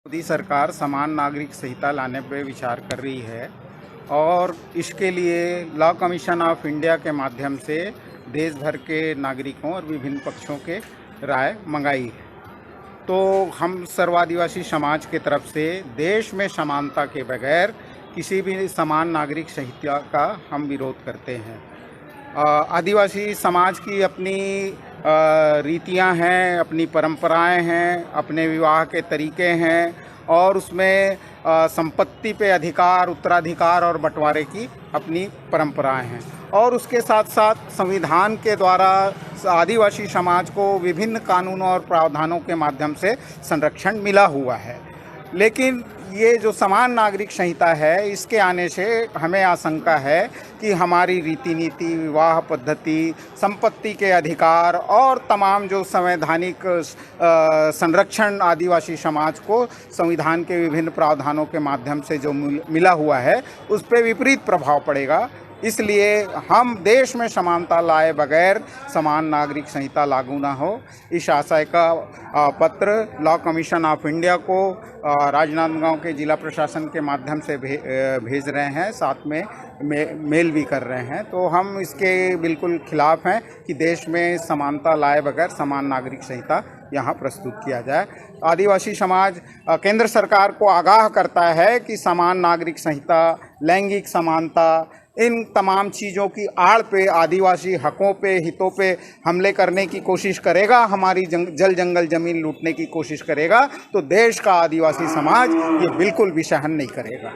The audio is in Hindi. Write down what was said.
मोदी सरकार समान नागरिक संहिता लाने पर विचार कर रही है और इसके लिए लॉ कमीशन ऑफ इंडिया के माध्यम से देश भर के नागरिकों और विभिन्न पक्षों के राय मंगाई है। तो हम सर्व आदिवासी समाज के तरफ से देश में समानता के बगैर किसी भी समान नागरिक संहिता का हम विरोध करते हैं। आदिवासी समाज की अपनी रीतियां हैं, अपनी परंपराएं हैं, अपने विवाह के तरीके हैं और उसमें संपत्ति पे अधिकार, उत्तराधिकार और बंटवारे की अपनी परंपराएं हैं और उसके साथ साथ संविधान के द्वारा आदिवासी समाज को विभिन्न कानूनों और प्रावधानों के माध्यम से संरक्षण मिला हुआ है। लेकिन ये जो समान नागरिक संहिता है, इसके आने से हमें आशंका है कि हमारी रीति नीति, विवाह पद्धति, संपत्ति के अधिकार और तमाम जो संवैधानिक संरक्षण आदिवासी समाज को संविधान के विभिन्न प्रावधानों के माध्यम से जो मिला हुआ है, उस पर विपरीत प्रभाव पड़ेगा। इसलिए हम देश में समानता लाए बगैर समान नागरिक संहिता लागू ना हो, इस आशय का पत्र लॉ कमीशन ऑफ इंडिया को राजनांदगांव के जिला प्रशासन के माध्यम से भेज रहे हैं, साथ में मेल भी कर रहे हैं। तो हम इसके बिल्कुल खिलाफ हैं कि देश में समानता लाए बगैर समान नागरिक संहिता यहाँ प्रस्तुत किया जाए। आदिवासी समाज केंद्र सरकार को आगाह करता है कि समान नागरिक संहिता, लैंगिक समानता, इन तमाम चीज़ों की आड़ पे आदिवासी हकों पे, हितों पे हमले करने की कोशिश करेगा, हमारी जल जंगल ज़मीन लूटने की कोशिश करेगा, तो देश का आदिवासी समाज ये बिल्कुल भी सहन नहीं करेगा।